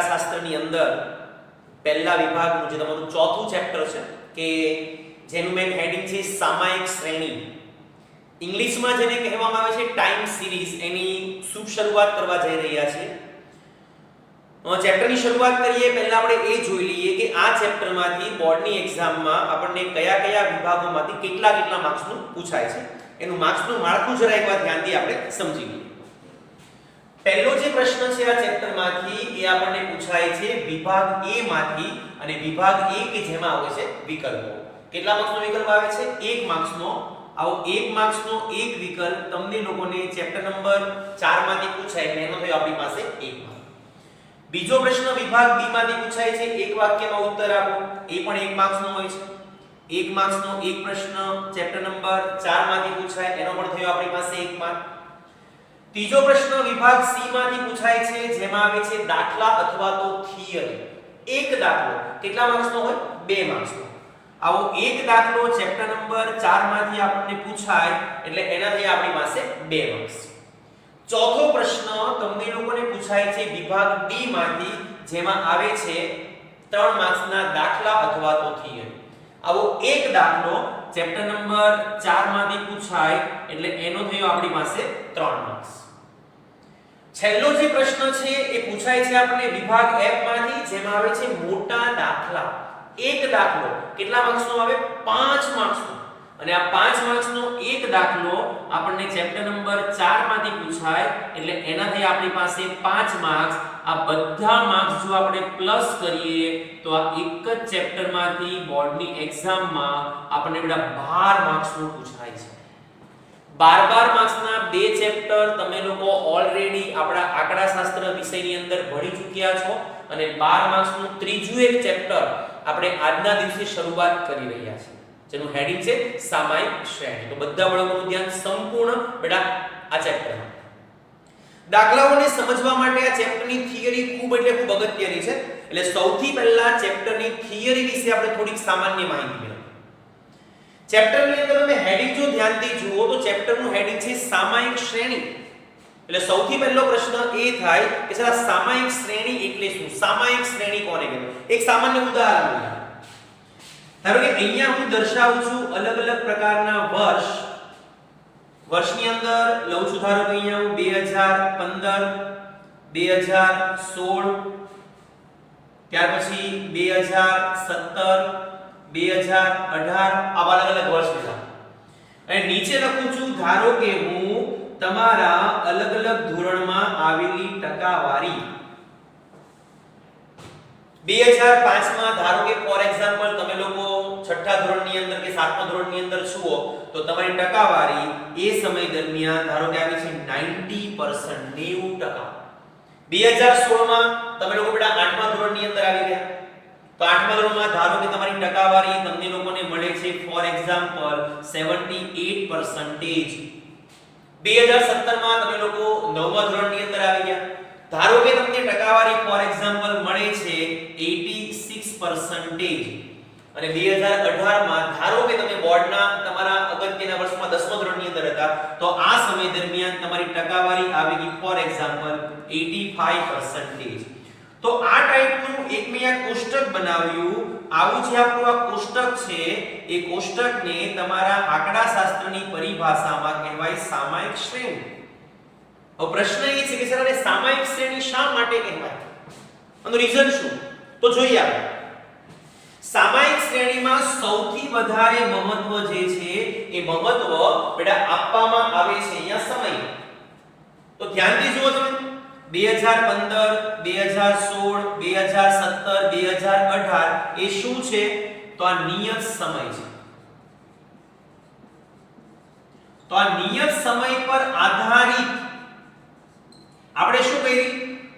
આંકડાશાસ્ત્રની અંદર પહેલા વિભાગનું જે તમારું ચોથું ચેપ્ટર છે કે જેનું મેં હેડિંગ છે સામાયિક શ્રેણી, ઇંગ્લિશમાં જેને કહેવામાં આવે છે ટાઈમ સિરીઝ, એની શુભ શરૂઆત કરવા જઈ રહ્યા છીએ. ચેપ્ટરની શરૂઆત કરીએ પહેલા આપણે એ જોઈ લઈએ કે આ ચેપ્ટરમાંથી બોર્ડની એક્ઝામમાં આપણને કયા કયા વિભાગોમાંથી કેટલા માર્ક્સનું પૂછાય છે. એનું માર્ક્સનું માળખું જરા એકવાર ધ્યાનથી આપણે સમજી લઈએ. પહેલો જે પ્રશ્ન છે આ ચેપ્ટરમાંથી એ આપણને પૂછાય છે વિભાગ A માંથી, અને વિભાગ A કે જેમાં આવે છે વિકલ્પો. કેટલા માર્ક્સનો વિકલ્પ આવે છે? 1 માર્ક્સનો. આવો 1 માર્ક્સનો એક વિકલ્પ તમને લોકોને ચેપ્ટર નંબર 4 માંથી પૂછાય એટલે એનો થયો આપણી પાસે 1 માર્ક. બીજો પ્રશ્ન વિભાગ B માંથી પૂછાય છે, એક વાક્યમાં ઉત્તર આપો, એ પણ 1 માર્ક્સનો હોય છે. 1 માર્ક્સનો એક પ્રશ્ન ચેપ્ટર નંબર 4 માંથી પૂછાય, એનો પણ થયો આપણી પાસે 1 માર્ક. ત્રીજો પ્રશ્ન વિભાગ C માંથી પૂછાય છે, જેમાં આવે છે દાખલા અથવા તો થિયરી. એક દાખલો કેટલા માર્ક્સનો હોય? 2 માર્ક્સનો. આવો એક દાખલો ચેપ્ટર નંબર 4 માંથી આપણને પૂછાય એટલે એના થઈ આપણી પાસે 2 માર્ક્સ. ચોથો પ્રશ્ન તમને લોકોને પૂછાય છે વિભાગ D માંથી, જેમાં આવે છે 3 માર્ક્સના દાખલા અથવા તો થિયરી. આવો એક દાખલો ચેપ્ટર નંબર 4 માંથી પૂછાય એટલે એનો થયો આપણી પાસે 3 માર્ક્સ. છેલ્લો જે પ્રશ્ન છે એ પૂછાય છે આપણે વિભાગ F માંથી, જેમાં આવે છે મોટા દાખલા. એક દાખલો કેટલા માર્ક્સનો આવે? 5 માર્ક્સનો. અને આ 5 માર્ક્સનો એક દાખલો આપણને ચેપ્ટર નંબર 4 માંથી પૂછાય એટલે એનાથી આપણી પાસે 5 માર્ક્સ. આ બધા માર્ક્સ જો આપણે પ્લસ કરીએ તો આ એક જ ચેપ્ટરમાંથી બોર્ડની એક્ઝામમાં આપણને બેટા 12 માર્ક્સનું પૂછાય છે. 12 માર્ક્સના બે ચેપ્ટર તમે લોકો ઓલરેડી આપણા આંકડાશાસ્ત્ર વિષયની અંદર ભણી ચૂક્યા છો, અને 12 માર્ક્સનું ત્રીજું એક ચેપ્ટર આપણે આજના દિવસે શરૂઆત કરી રહ્યા છીએ, જેનું હેડિંગ છે સામાયિક શ્રેણી. તો બધા બાળકોનું ધ્યાન સંપૂર્ણ બેટા આ ચેપ્ટરમાં. દાખલાઓને સમજવા માટે આ ચેપ્ટરની થિયરી ખૂબ અગત્યની છે. એટલે સૌથી પહેલા ચેપ્ટરની થિયરી વિશે આપણે થોડીક સામાન્ય માહિતી મેળવીએ. ચેપ્ટરની અંદર તમે હેડિંગ જો ધ્યાનથી જુઓ તો ચેપ્ટરનું હેડિંગ છે સામાયિક શ્રેણી. એટલે સૌથી પહેલો પ્રશ્ન એ થાય કે સર આ સામાયિક શ્રેણી એટલે શું? સામાયિક શ્રેણી કોને કહેવાય? એક સામાન્ય ઉદાહરણ લઈએ. ધારો કે અહીંયા હું દર્શાવું છું અલગ અલગ પ્રકારના વર્ષ. વર્ષની અંદર લઉં છું ધારો કે અહીંયા હું 2015, 2016, ત્યાર પછી 2017, 2018 આવા અલગ અલગ વર્ષ લીધા. અને નીચે લખું છું ધારો કે હું તમારા અલગ અલગ ધોરણમાં આવેલી ટકાવારી 2005 માં ધારો કે ફોર એક્ઝામ્પલ તમે લોકો છઠ્ઠા ધોરણની અંદર કે સાતમા ધોરણની અંદર છો તો તમારી ટકાવારી એ સમય દરમિયાન ધારો કે આવી છે 90%. 2016 માં તમે લોકો બેટા આઠમા ધોરણની અંદર આવી ગયા તો આઠમા ધોરણમાં ધારો કે તમારી ટકાવારી તમને લોકોને મળે છે ફોર એક્ઝામ્પલ 78%. 2017 માં તમે લોકો નવમા ધોરણની અંદર આવી ગયા, ધારો કે તમને ટકાવારી ફોર એક્ઝામ્પલ મળે છે 86%. અને 2018 માં ધારો કે તમે બોર્ડના તમારા અગત્યના વર્ષમાં 10મા ધોરણની અંદર હતા તો આ સમય દરમિયાન તમારી ટકાવારી આવી ગઈ ફોર એક્ઝામ્પલ 85%. તો આ ટાઈપનું એક મેં આ કોષ્ટક બનાવ્યું. આવું જે આપણું આ કોષ્ટક છે એ કોષ્ટકને તમારા આંકડાશાસ્ત્રની પરિભાષામાં કહેવાય સામાયિક શ્રેણી. હવે પ્રશ્ન એ છે કે સર આને સામાયિક શ્રેણી શા માટે કહેવાય? આનું રીઝન શું? તો જોઈએ આપણે. સામાયિક શ્રેણીમાં સૌથી વધારે મહત્વ જે છે એ મહત્વ બેટા આપવામાં આવે છે અહીંયા સમય. તો ધ્યાનથી જુઓ તમે 2015, 2016, 2017, 2018 એ શું છે? તો આ નિયત સમય છે. તો આ નિયત સમય પર આધારિત આપણે શું કરી?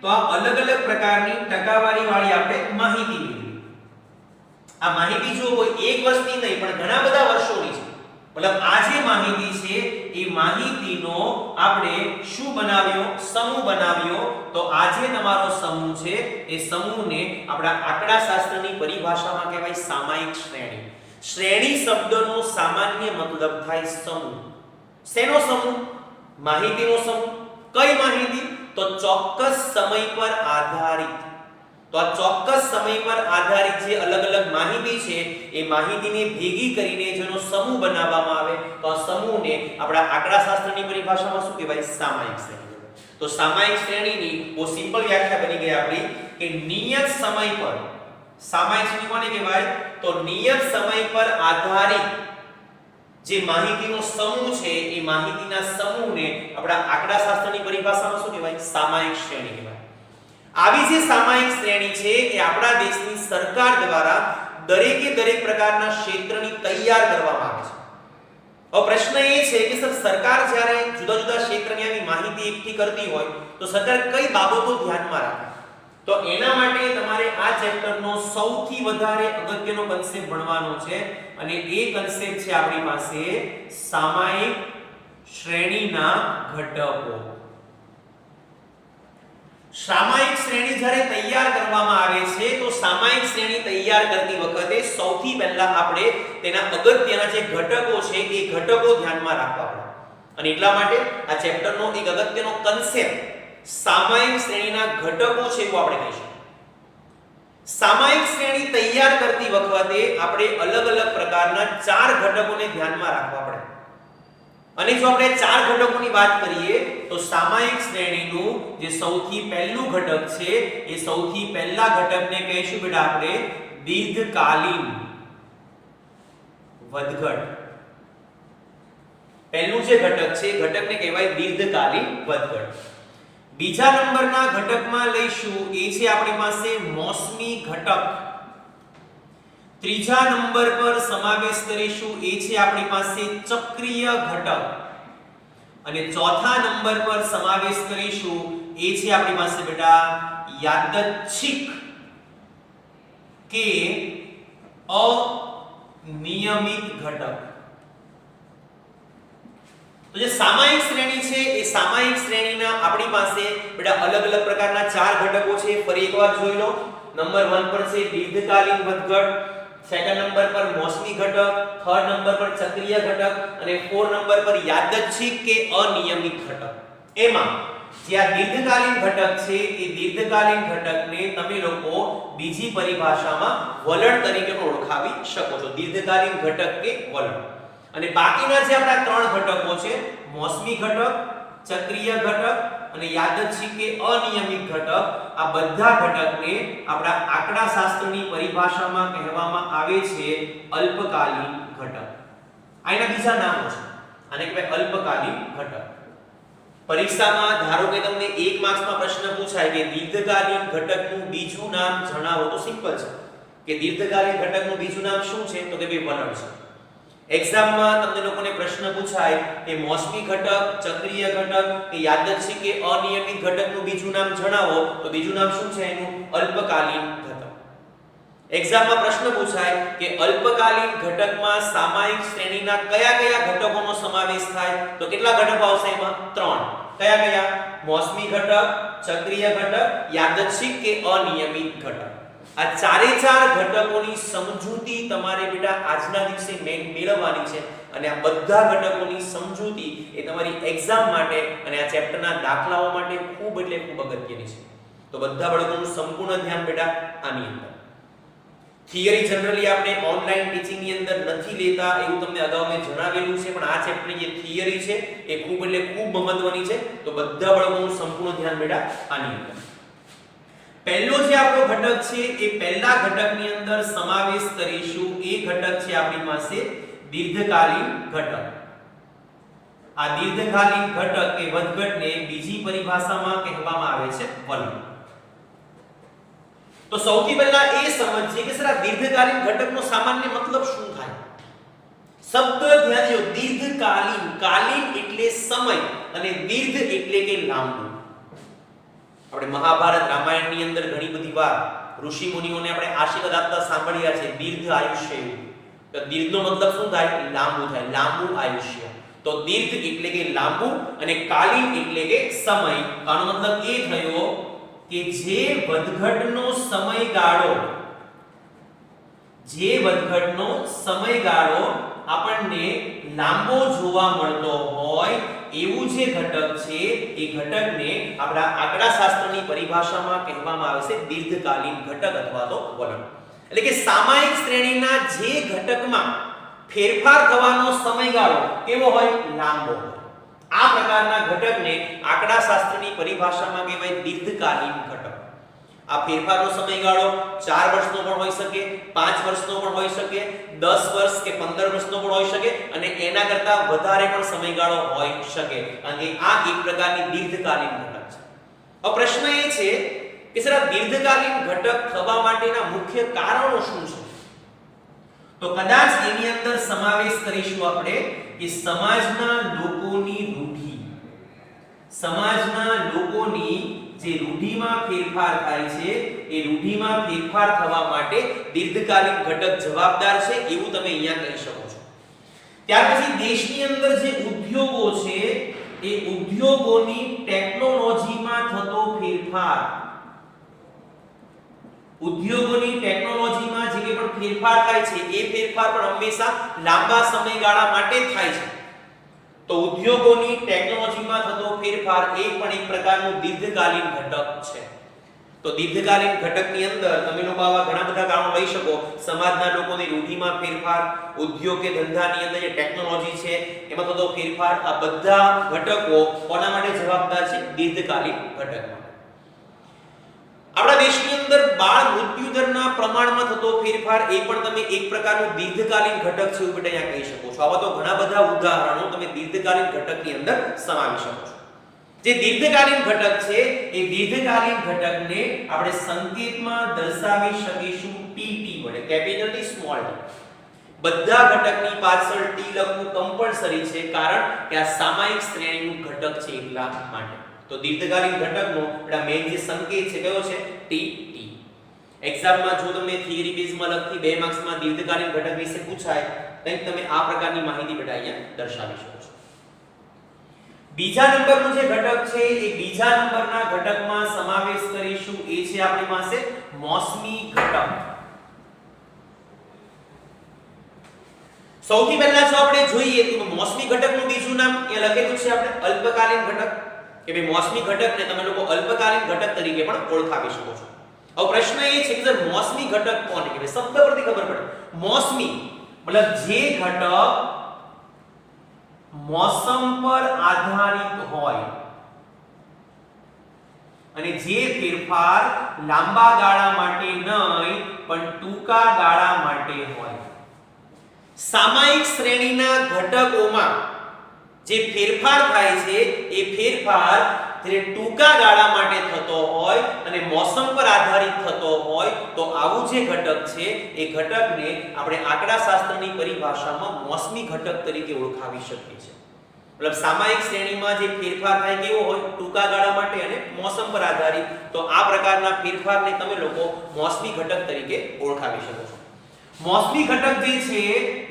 તો આ અલગ અલગ પ્રકારની ટકાવારી વાળી આપણે માહિતી મેળવી. આ માહિતી જો કોઈ એક વર્ષની નહીં પણ ઘણા બધા વર્ષોની છે. મતલબ આ જે માહિતી છે એ માહિતીનો આપણે શું બનાવ્યો? સમૂહ બનાવ્યો. તો આ જે તમારો સમૂહ છે એ સમૂહને આપણા આંકડાશાસ્ત્રની પરિભાષામાં કહેવાય સામાયિક શ્રેણી. શ્રેણી શબ્દનો સામાન્ય મતલબ થાય સમૂહ. શેનો સમૂહ? માહિતીનો સમૂહ. કઈ માહિતી? તો ચોક્કસ સમય પર આધારિત. તો આ ચોક્કસ સમય પર આધારિત જે અલગ અલગ માહિતી છે એ માહિતીને ભેગી કરીને જેનો સમૂહ બનાવવામાં આવે તો આ સમૂહને આપણા આંકડાશાસ્ત્રની પરિભાષામાં શું કહેવાય? સામાયિક શ્રેણી. તો સામાયિક શ્રેણીની બહુ સિમ્પલ વ્યાખ્યા બની ગઈ આપણી કે નિયત સમય પર સામાયિક શ્રેણી કોને કહેવાય? તો નિયત સમય પર આધારિત જે માહિતીનો સમૂહ છે એ માહિતીના સમૂહને આપણા આંકડાશાસ્ત્રની પરિભાષામાં શું કહેવાય? સામાયિક શ્રેણી કહેવાય. આવી જે સામાયિક શ્રેણી છે એ આપણા દેશની સરકાર દ્વારા દરેકે દરેક પ્રકારના ક્ષેત્રની તૈયાર કરવામાં આવે છે. હવે પ્રશ્ન એ છે કે સર સરકાર જ્યારે જુદા જુદા ક્ષેત્રની આવી માહિતી એકઠી કરતી હોય તો સરકાર કઈ બાબતો ધ્યાનમાં રાખે? તો એના માટે તમારે આ ચેપ્ટરનો સૌથી વધારે અગત્યનો કન્સેપ્ટ ભણવાનો છે અને એ કન્સેપ્ટ છે આપણી પાસે સામાયિક શ્રેણીના ઘટકો. સામાયિક શ્રેણી જ્યારે તૈયાર કરવામાં આવે છે તો સામાયિક શ્રેણી તૈયાર કરતી વખતે સૌથી પહેલા આપણે તેના અગત્યના જે ઘટકો છે એ ઘટકો ધ્યાનમાં રાખવા પડે અને એટલા માટે આ ચેપ્ટરનો એક અગત્યનો કન્સેપ્ટ સામાયિક શ્રેણીના ઘટકો છે એવું આપણે કહીશું. સામાયિક શ્રેણી તૈયાર કરતી વખતે આપણે અલગ અલગ પ્રકારના 4 ઘટકોને ધ્યાનમાં રાખવા પડે અને જો આપણે 4 ઘટકોની વાત કરીએ તો સામાયિક શ્રેણીનું જે સૌથી પહેલું ઘટક છે એ સૌથી પહેલા ઘટકને કહીશું બેટા આપણે દીર્ઘકાલીન વધઘટ. પહેલું જે ઘટક છે ઘટકને કહેવાય દીર્ઘકાલીન વધઘટ. બીજા નંબરના ઘટકમાં લઈશું એ છે આપણી પાસે મોસમી ઘટક. ત્રીજા નંબર પર સમાવેશ કરીશું એ છે આપણી પાસે ચક્રીય ઘટક અને ચોથા નંબર પર સમાવેશ કરીશું એ છે આપણી પાસે બેટા યાદચ્છિક કે અનિયમિત ઘટક. તો જે સામાયિક શ્રેણી છે એ સામાયિક શ્રેણીના આપણી પાસે બેટા અલગ અલગ પ્રકારના 4 ઘટકો છે. ફરી એકવાર જોઈ લો. નંબર 1 પર છે દીર્ઘકાલીન વધઘટ, સેકન્ડ નંબર પર મોસમી ઘટક, થર્ડ નંબર પર ચક્રીય ઘટક અને 4 નંબર પર યાદચ્છિક કે અનિયમિત ઘટક. એમાં જે આ દીર્ઘકાલીન ઘટક છે એ દીર્ઘકાલીન ઘટકને તમે લોકો બીજી પરિભાષામાં વલણ તરીકે પણ ઓળખાવી શકો છો. દીર્ઘકાલીન ઘટક કે વલણ. અને બાકીના જે આપણા 3 ઘટકો છે મોસમી ઘટક, ચક્રીય ઘટક અને યાદચ્છિક કે અનિયમિત ઘટક, આ બધા ઘટકને આપણા આંકડાશાસ્ત્રની પરિભાષામાં કહેવામાં આવે છે અલ્પકાલીન ઘટક. આના બીજા નામો છે. આને કહેવાય અલ્પકાલીન ઘટક. પરીક્ષામાં ધારો કે તમને 1 માર્ક્સમાં પ્રશ્ન પૂછાય કે દીર્ઘકાલીન ઘટકનું બીજું નામ જણાવો તો સિમ્પલ છે કે દીર્ઘકાલીન ઘટકનું બીજું નામ શું છે તો કે વલણ છે. એક્ઝામમાં તમને લોકોને પ્રશ્ન પૂછાય કે મોસમી ઘટક, ચક્રીય ઘટક કે યાદચ્છિક કે અનિયમિત ઘટકનું બીજું નામ જણાવો તો બીજું નામ શું છે એનું? અલ્પકાલીન ઘટક. એક્ઝામમાં પ્રશ્ન પૂછાય કે અલ્પકાલીન ઘટકમાં સામાયિક શ્રેણીના કયા કયા ઘટકોનો સમાવેશ થાય તો કેટલા ઘટકો આવશે એમાં? 3. કયા કયા? મોસમી ઘટક, ચક્રીય ઘટક, યાદચ્છિક કે અનિયમિત ઘટક. આ 4 ઘટકોની સમજૂતી તમારે બેટા આજના દિવસે મેળવવાની છે અને આ બધા ઘટકોની સમજૂતી એ તમારી એક્ઝામ માટે અને આ ચેપ્ટરના દાખલાઓ માટે ખૂબ એટલે ખૂબ અગત્યની છે. તો બધા બાળકોનું સંપૂર્ણ ધ્યાન બેટા આની અંદર. થિયરી જનરલી આપણે ઓનલાઈન ટીચિંગની અંદર નથી લેતા એવું તમને અગાઉ મેં જણાવેલું છે, પણ આ ચેપ્ટરની જે થિયરી છે એ ખૂબ એટલે ખૂબ મહત્વની છે. તો બધા બાળકોનું સંપૂર્ણ ધ્યાન બેટા આની અંદર. પહેલો જે આપણો ઘટક છે એ પહેલા ઘટકની અંદર સમાવેશ કરીશું એ ઘટક છે આપણી પાસે દીર્ઘકાલીન ઘટક. આ દીર્ઘકાલીન ઘટક કે વધઘટને બીજી પરિભાષામાં કહેવામાં આવે છે વલણ. તો સૌથી પહેલા એ સમજીએ કે સર આ દીર્ઘકાલીન ઘટકનો સામાન્ય મતલબ શું થાય? શબ્દ ધ્યાન દો. દીર્ઘકાલીન, કાલીન એટલે સમય અને દીર્ઘ એટલે કે લાંબુ. આપણે મહાભારત રામાયણની અંદર ઘણી બધી વાર ઋષિ મુનિઓને આપણે આશીર્વાદ આપતા સાંભળ્યા છે દીર્ઘ આયુષ્ય. તો દીર્ઘનો મતલબ શું થાય? લાંબુ થાય, લાંબુ આયુષ્ય. તો દીર્ઘ એટલે કે લાંબુ અને કાલીન એટલે કે સમય. આનો મતલબ એ થયો કે જે વધઘટનો સમયગાળો આપણને લાંબો જોવા મળતો હોય એવું જે ઘટક છે એ ઘટકને આપણા આંકડાશાસ્ત્રની પરિભાષામાં કહેવામાં આવે છે દીર્ઘકાલીન ઘટક અથવા તો વલણ. એટલે કે સામયિક શ્રેણીના જે ઘટકમાં ફેરફાર થવાનો સમયગાળો કેવો હોય? લાંબો હોય. આ પ્રકારના ઘટકને આંકડાશાસ્ત્રની પરિભાષામાં કહેવાય દીર્ઘકાલીન ઘટક. આ ફેરફારનો સમયગાળો 4 વર્ષનો પણ હોઈ શકે, 5 વર્ષનો પણ હોઈ શકે, 10 વર્ષ કે 15 વર્ષનો પણ હોઈ શકે અને એના કરતા વધારે પણ સમયગાળો હોઈ શકે. અને આ એક પ્રકારની દીર્ઘકાલીન ઘટક છે. હવે પ્રશ્ન એ છે કે સર આ દીર્ઘકાલીન ઘટક થવા માટેના મુખ્ય કારણો શું છે? તો કદાચ એની અંદર સમાવેશ કરીશું આપણે કે સમાજના લોકોની રૂઢિ, સમાજના લોકોની જે રૂઢિમાં ફેરફાર થાય છે એ રૂઢિમાં ફેરફાર થવા માટે દીર્ઘકાલીન ઘટક જવાબદાર છે એવું તમે અહીંયા કહી શકો છો. ત્યાર પછી દેશની અંદર જે ઉદ્યોગો છે એ ઉદ્યોગોની ટેકનોલોજીમાં થતો ફેરફાર, ઉદ્યોગોની ટેકનોલોજીમાં જે પણ ફેરફાર થાય છે એ ફેરફાર પણ હંમેશા લાંબા સમયગાળા માટે થાય છે. તો ઉદ્યોગોની ટેકનોલોજીમાં થતો ફેરફાર એ પણ એક પ્રકારનું દીર્ઘકાલીન ઘટક છે. તો દીર્ઘકાલીન ઘટકની અંદર તમે લોકો આવા ઘણા બધા કારણો લઈ શકો. સમાજના લોકોની રૂઢિમાં ફેરફાર, ઉદ્યોગ કે ધંધાની અંદર જે ટેકનોલોજી છે એમાં થતો ફેરફાર, આ બધા ઘટકો કોના માટે જવાબદાર છે? દીર્ઘકાલીન ઘટક. આપણા દેશની અંદર બાળ મૃત્યુ દરના પ્રમાણમાં થતો ફેરફાર એ પણ તમે એક પ્રકારનું દીર્ઘકાલીન ઘટક છે એવું બેટા અહીંયા કહી શકો છો. આવા તો ઘણા બધા ઉદાહરણો તમે દીર્ઘકાલીન ઘટકની અંદર સમાવી શકો છો. જે દીર્ઘકાલીન ઘટક છે એ દીર્ઘકાલીન ઘટકને આપણે સંકેતમાં દર્શાવી શકીશું ટી વડે, કેપિટલ ટી સ્મોલ ટી. બધા ઘટકની પાછળ ટી લખવું કમ્પલસરી છે કારણ કે આ સામયિક શ્રેણીનું ઘટક છે એટલા માટે. તો દીર્ઘકાલીન ઘટકનો આપણા મેઇન જે સંકેત છે કયો છે? ટી. એક્ઝામમાં જો તમને થિયરી બેઝમાં લગતી 2 માર્ક્સમાં દીર્ઘકાલીન ઘટક વિશે પૂછાય તો તમે આ પ્રકારની માહિતી બેટા અહીંયા દર્શાવી શકો છો. બીજા નંબરનો જે ઘટક છે એ બીજા નંબરના ઘટકમાં સમાવેશ કરીશું એ છે આપણી પાસે મોસમી ઘટક. સૌથી પહેલા જો આપણે જોઈએ તો મોસમી ઘટકનું બીજું નામ અહીંયા લખેલું છે આપણે અલ્પકાલીન ઘટક. કે ભાઈ મોસમી ઘટકને તમે લોકો અલ્પકાલીન ઘટક તરીકે પણ ઓળખાવી શકો છો. હવે પ્રશ્ન એ છે કે સર મોસમી ઘટક કોને કહેવાય? શબ્દ પરથી ખબર પડે. મોસમી મતલબ જે ઘટક મોસમ પર આધારિત હોય અને જે ફેરફાર લાંબા ગાળા માટે નહીં પણ ટૂંકા ગાળા માટે હોય. સામયિક શ્રેણીના ઘટકોમાં જે ફેરફાર થાય છે એ ફેરફાર જે ટૂંકા ગાળા માટે થતો હોય અને મોસમ પર આધારિત થતો હોય તો આવું જે ઘટક છે એ ઘટકને આપણે આંકડાશાસ્ત્રની પરિભાષામાં મોસમી ઘટક તરીકે ઓળખાવી શકીએ છીએ. મતલબ સામયિક શ્રેણીમાં જે ફેરફાર થાય કેવો હોય? ટૂંકા ગાળા માટે અને મોસમ પર આધારિત. તો આ પ્રકારના ફેરફારને તમે લોકો મોસમી ઘટક તરીકે ઓળખાવી શકો છો. મોસમી ઘટક જે છે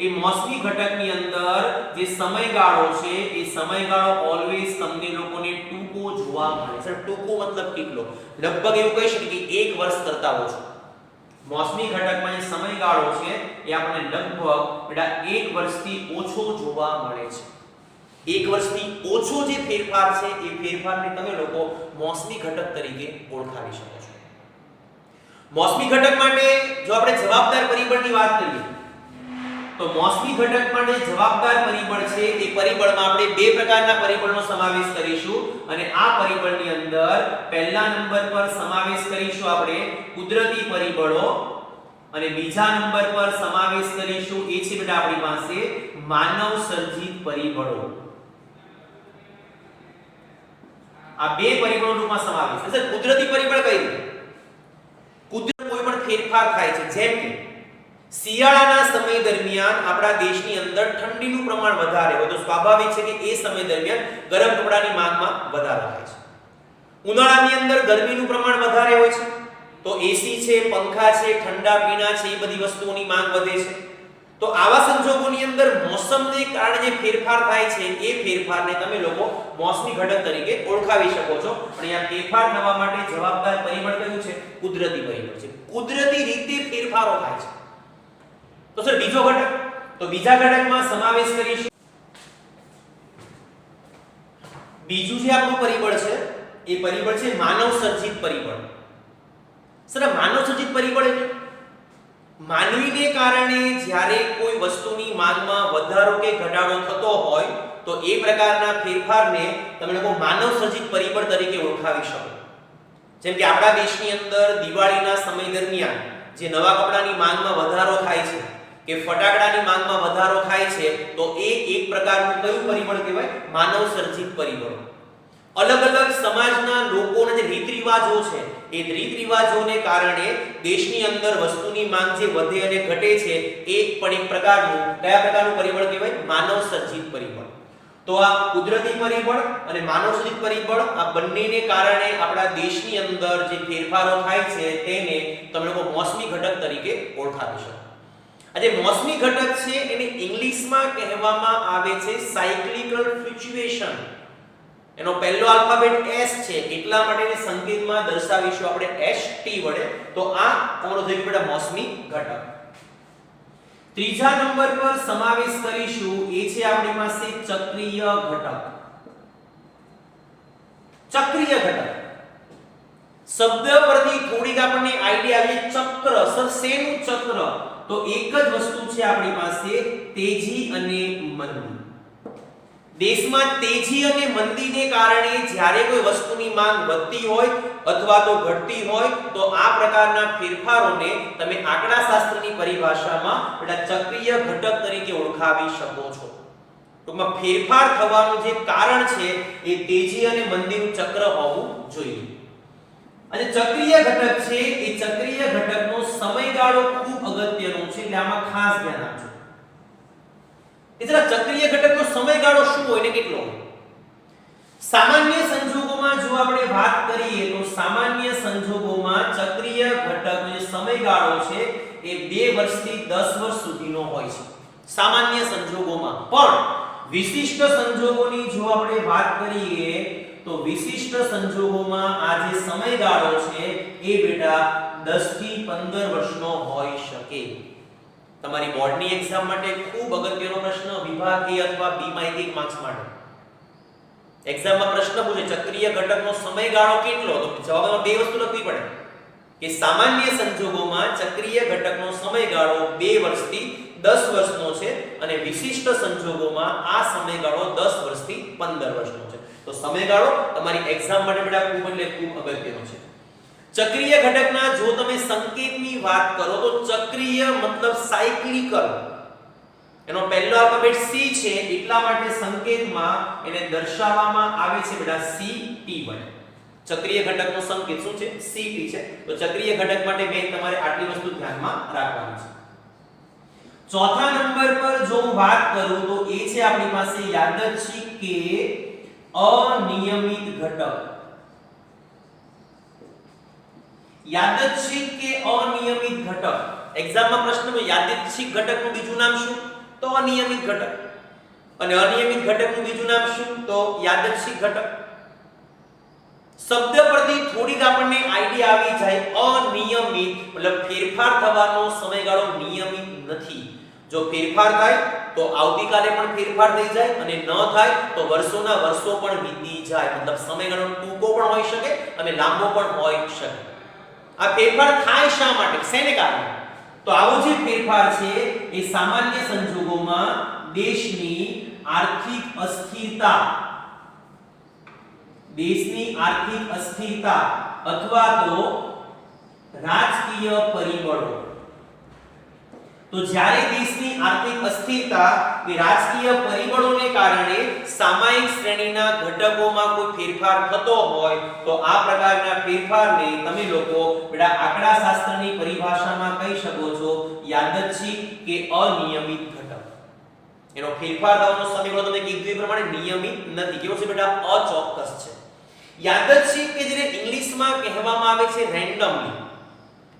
એ મોસમી ઘટકની અંદર જે સમયગાળો છે એ સમયગાળો ઓલવેઝ તમને લોકોને ટૂંકો જોવા મળે છે. ટૂંકો મતલબ કેટલો? લગભગ એવું કહી શકીએ કે 1 વર્ષ કરતા ઓછો. મોસમી ઘટકમાં જે સમયગાળો છે એ આપણને લગભગ બેટા 1 વર્ષથી ઓછો જોવા મળે છે. 1 વર્ષથી ઓછો જે ફેરફાર છે એ ફેરફારને તમે લોકો મોસમી ઘટક તરીકે ઓળખાવી શકો છો. મોસમી ઘટક માટે જો આપણે જવાબદાર પરિબળની વાત કરીએ તો મોસમી ઘટક માટે જવાબદાર પરિબળ છે એ પરિબળમાં આપણે 2 પ્રકારના પરિબળનો સમાવેશ કરીશું અને આ પરિબળની અંદર પહેલા નંબર પર સમાવેશ કરીશું આપણે કુદરતી પરિબળો અને બીજા નંબર પર સમાવેશ કરીશું એ છે બેટા આપણી પાસે માનવ સર્જિત પરિબળો. આ 2 પરિબળો રૂપમાં સમાવેશ છે. કુદરતી પરિબળ કઈ રીતે? કુદરત કોઈ પણ ફેરફાર થાય છે. જેમ કે શિયાળાના સમય દરમિયાન આપણા દેશની અંદર ઠંડીનું પ્રમાણ વધારે હોય તો સ્વાભાવિક છે કે એ સમય દરમિયાન ગરમ કપડાની માંગમાં વધારો થાય છે. ઉનાળાની અંદર ગરમીનું પ્રમાણ વધારે હોય છે તો એસી છે, પંખા છે, ઠંડા પીણા છે એ બધી વસ્તુઓની માંગ વધે છે. તો આવા સંજોગોની અંદર મોસમને કારણે જે ફેરફાર થાય છે એ ફેરફારને તમે લોકો મોસમી ઘટક તરીકે ઓળખાવી શકો છો. અને આ ફેરફાર થવા માટે જવાબદાર પરિબળ કયું છે? કુદરતી પરિબળ છે. કુદરતી રીતે ફેરફારો થાય છે. તો સર બીજો ઘટક તો બીજા ઘટકમાં સમાવેશ કરીશું. બીજું જે આપણું પરિબળ છે એ પરિબળ છે માનવ સર્જિત પરિબળ. સર માનવ સર્જિત પરિબળ એટલે માનવીને કારણે જ્યારે કોઈ વસ્તુની માંગમાં વધારો કે ઘટાડો થતો હોય તો એ પ્રકારના ફેરફારને તમે લોકો માનવ સર્જિત પરિબળ તરીકે ઓળખાવી શકો. જેમ કે આપણા દેશની અંદર દિવાળીના સમય દરમિયાન જે નવા કપડાની માંગમાં વધારો થાય છે કે ફટાકડાની માંગમાં વધારો થાય છે તો એ એક પ્રકારનું કયું પરિબળ કહેવાય? માનવ સર્જિત પરિબળ. અલગ અલગ સમાજના લોકોના જે રીત રિવાજો છે એ રીત રિવાજોને કારણે દેશની અંદર વસ્તુની માંગ જે વધે અને ઘટે છે એ પણ એક પ્રકારનું કયા પ્રકારનું પરિબળ કહેવાય? માનવ સર્જિત પરિબળ. તો આ કુદરતી પરિબળ અને માનવ સર્જિત પરિબળ આ બંનેને કારણે આપણા દેશની અંદર જે ફેરફારો થાય છે તેને તમે લોકો મોસમી ઘટક તરીકે ઓળખાવી શકો. આજે મોસમી ઘટક છે એને ઇંગ્લિશમાં કહેવામાં આવે છે સાયક્લિકલ ફ્લુક્ચ્યુએશન. એનો પહેલો આલ્ફાબેટ S છે એટલા માટે એને સંકેતમાં દર્શાવીશું આપણે ST વડે. તો આ તમારો થઈ ગયો બેટા મોસમી ઘટક. ત્રીજા નંબર પર સમાવેશ કરીશું એ છે આપણી પાસે ચક્રીય ઘટક. ચક્રીય ઘટક શબ્દ પરથી થોડીક આપણને આઈડિયા આવે. ચક્ર, સર શેનું ચક્ર? તો એક જ વસ્તુ છે આપણી પાસે તેજી અને મંદી. દેશમાં તેજી અને મંદીને કારણે જ્યારે કોઈ વસ્તુની માંગ વધતી હોય અથવા તો ઘટતી હોય તો આ પ્રકારના ફેરફારોને તમે આંકડાશાસ્ત્રની પરિભાષામાં બેટા ચક્રીય ઘટક તરીકે ઓળખાવી શકો છો. ટૂંકમાં ફેરફાર થવાનું જે કારણ છે એ તેજી અને મંદીનું ચક્ર હોવું જોઈએ. અને ચક્રીય ઘટક છે એ ચક્રીય ઘટકનો સમયગાળો ખૂબ અગત્યનો છે એટલે આમાં ખાસ ધ્યાન આપજો. એટલે ચક્રીય ઘટકનો સમયગાળો શું હોય ને કેટલો હોય? સામાન્ય સંજોગોમાં જો આપણે વાત કરીએ તો સામાન્ય સંજોગોમાં ચક્રીય ઘટકનો જે સમયગાળો છે એ 2 વર્ષથી 10 વર્ષ સુધીનો હોય છે સામાન્ય સંજોગોમાં. પણ વિશિષ્ટ સંજોગોની જો આપણે વાત કરીએ તો વિશિષ્ટ સંજોગોમાં આ જે સમયગાળો છે એ બેટા 10 થી 15 વર્ષનો હોઈ શકે. તમારી બોર્ડની એક્ઝામ માટે ખૂબ અગત્યનો પ્રશ્ન વિભાગ A અથવા B માં 1 માર્ક્સ માટે એક્ઝામમાં પ્રશ્ન પૂછે ચક્રીય ઘટકનો સમયગાળો કેટલો? તો જવાબમાં બે વસ્તુ લખવી પડે કે સામાન્ય સંજોગોમાં ચક્રીય ઘટકનો સમયગાળો 2 વર્ષથી 10 વર્ષનો છે અને વિશિષ્ટ સંજોગોમાં આ સમયગાળો 10 વર્ષથી 15 વર્ષનો છે. તો સમયગાળો તમારી એક્ઝામ માટે બેટા ખૂબ એટલે ખૂબ અગત્યનો છે. ચક્રીય ઘટકના જો તમે સંકેતની વાત કરો તો ચક્રીય મતલબ સાયક્લિકલ. એનો પહેલો આલ્ફાબેટ C છે એટલા માટે સંકેતમાં એને દર્શાવવામાં આવે છે બેટા CT વડે. ચક્રીય ઘટકનો સંકેત શું છે? CT છે. તો ચક્રીય ઘટક માટે મેં તમારે આટલી વસ્તુ ધ્યાનમાં રાખવાની છે. ચોથા નંબર પર જો હું વાત કરું તો એ છે આપણી પાસે યાદચ્છિક કે અનિયમિત ઘટક. યાદચ્છિક કે અનિયમિત ઘટક. એક્ઝામમાં પ્રશ્ન માં યાદચ્છિક ઘટકનું બીજું નામ શું? તો અનિયમિત ઘટક. અને અનિયમિત ઘટકનું બીજું નામ શું? તો યાદચ્છિક ઘટક. શબ્દ પરથી થોડીક આપણને આઈડિયા આવી જાય. અનિયમિત મતલબ ફેરફાર થવાનો સમયગાળો નિયમિત નથી. જો ફેરફાર થાય તો આવતીકાલે પણ ફેરફાર થઈ જાય અને ન થાય તો વર્ષોના વર્ષો પણ વીતી જાય. મતલબ સમયગાળો ટૂંકો પણ હોઈ શકે અને લાંબો પણ હોઈ શકે. આ ફેરફાર થાય શા માટે? શેને કારણે? તો આવો જે ફેરફાર છે એ સામાન્ય સંજોગોમાં દેશની આર્થિક અસ્થિરતા અથવા તો રાજકીય પરિબળો. તો જ્યારે દેશની આર્થિક અસ્થિરતા કે રાજકીય પરિબળોને કારણે સામાયિક શ્રેણીના ઘટકોમાં કોઈ ફેરફાર થતો હોય તો આ પ્રકારના ફેરફારને તમે લોકો બેટા આંકડાશાસ્ત્રની પરિભાષામાં કહી શકો છો યાદચ્છિક કે અનિયમિત ઘટક. એનો ફેરફાર થવાનો સમયગાળો તમે કીધું એ પ્રમાણે નિયમિત નથી. કેવો છે બેટા? અચોક્કસ છે. યાદચ્છિક કે જેને ઇંગ્લિશમાં કહેવામાં આવે છે રેન્ડમલી.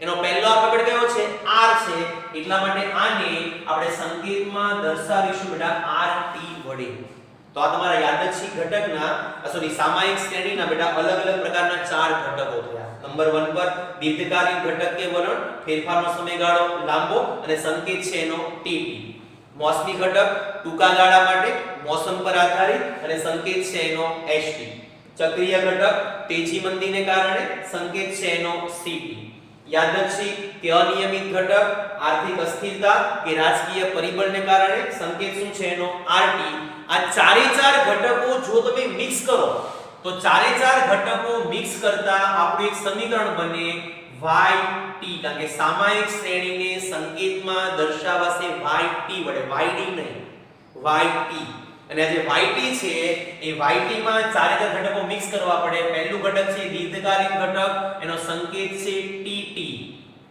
એનો પહેલો આલ્ફાબેટ કયો છે? R છે. એટલા માટે આને આપણે સંકેતમાં દર્શાવીશું બેટા RT વડે. તો આ તમારા યાદચ્છિક ઘટકના સામાયિક શ્રેણીના બેટા અલગ અલગ પ્રકારના 4 ઘટકો થયા. નંબર 1 પર દીર્ઘકાલીન ઘટક કે વલણ, ફેરફારનો સમયગાળો લાંબો અને સંકેત છે એનો TT. મોસમી ઘટક ટૂંકા ગાળા માટે મોસમ પર આધારિત અને સંકેત છે એનો HT. ચક્રીય ઘટક તેજી મંદીને કારણે સંકેત છે એનો CT. યાદચ્છિક કે અનિયમિત ઘટક આર્થિક અસ્થિરતા કે રાજકીય પરિબળને કારણે સંકેત શું છે એનો RT. આ ચારે ચાર ઘટકો જો તમે મિક્સ કરો તો ચારે ચાર ઘટકો મિક્સ કરતા આપણું એક સમીકરણ બને YT, કારણ કે સામાયિક શ્રેણીને સંકેતમાં દર્શાવાશે YT વડે, YD નહીં, YT. અને આ જે YT છે એ YT માં ચારે ચાર ઘટકો મિક્સ કરવા પડે. પહેલું ઘટક છે દીર્ઘકાલીન ઘટક, એનો સંકેત છે TT,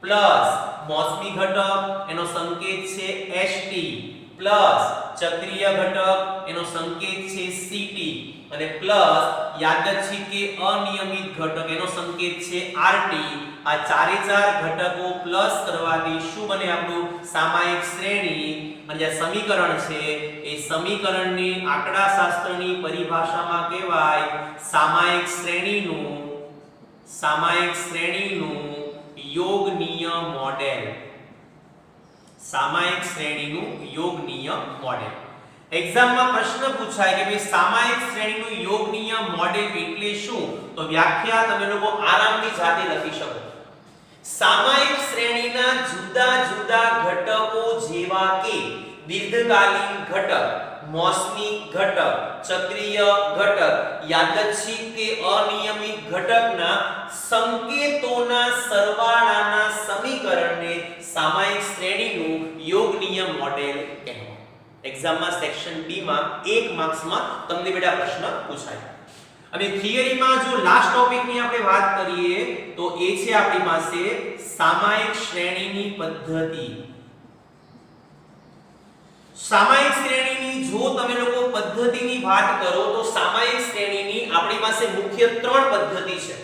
પ્લસ મોસમી ઘટક એનો સંકેત છે HT, પ્લસ ચક્રીય ઘટક એનો સંકેત છે CT, અને પ્લસ યાદચ્છિક કે અનિયમિત ઘટક એનો સંકેત છે RT. આ ચારે ચાર ઘટકો પ્લસ કરવાથી શું બને આપણું સામાયિક શ્રેણી. અને જે સમીકરણ છે એ સમીકરણની આંકડાશાસ્ત્રની પરિભાષામાં કહેવાય સામાયિક શ્રેણીનું યોગનીય મોડેલ. સામાયિક શ્રેણીનું યોગનીય મોડેલ. એક્ઝામમાં પ્રશ્ન પૂછાય કે ભાઈ સામાયિક શ્રેણીનું યોગનીય મોડેલ એટલે શું? તો વ્યાખ્યા તમે લોકો આરામથી જાતે લખી શકો. સામાયિક શ્રેણીના જુદા જુદા ઘટકો જેવા કે દીર્ઘકાલીન ઘટક, મોસમી ઘટક, ચક્રીય ઘટક, યાદચ્છિક કે અનિયમિત ઘટકના સંકેતોના સરવાળાના સમીકરણને સામાયિક શ્રેણીનું યોગનીય મોડેલ કહેવાય. એક્ઝામમાં સેક્શન B માં 1 માર્ક્સમાં તમને બેટા પ્રશ્ન પૂછાય. અને થિયરીમાં જો લાસ્ટ ટોપિકની આપણે વાત કરીએ તો એ છે આપણી પાસે સામાયિક શ્રેણીની પદ્ધતિ. સામાયિક શ્રેણીની જો તમે લોકો પદ્ધતિની વાત કરો તો સામાયિક શ્રેણીની આપણી પાસે મુખ્ય 3 પદ્ધતિ છે.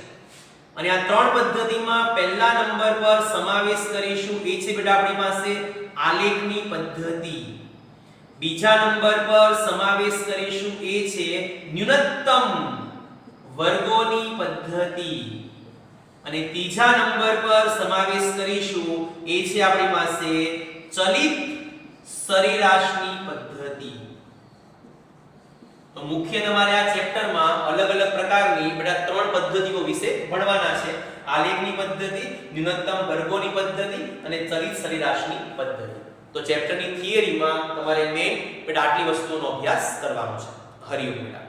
અને આ 3 પદ્ધતિમાં પહેલા નંબર પર સમાવેશ કરીશું એ છે બેટા આપણી પાસે આલેખની પદ્ધતિ. બીજા નંબર પર સમાવેશ કરીશું એ છે ન્યૂનતમ વર્ગોની પદ્ધતિ. અને ત્રીજા નંબર પર સમાવેશ કરીશું એ છે આપણી પાસે ચલિત સરેરાશની પદ્ધતિ. તો મુખ્ય તમારે આ ચેપ્ટરમાં અલગ અલગ પ્રકારની બધા 3 પદ્ધતિઓ વિશે ભણવાના છે. આલેખની પદ્ધતિ, ન્યૂનતમ વર્ગોની પદ્ધતિ અને ચલિત સરેરાશની પદ્ધતિ. તો ચેપ્ટરની થિયરીમાં તમારે મેઈન બેટા આટલી વસ્તુઓનો અભ્યાસ કરવાનો છે. હરિઓમ બેટા.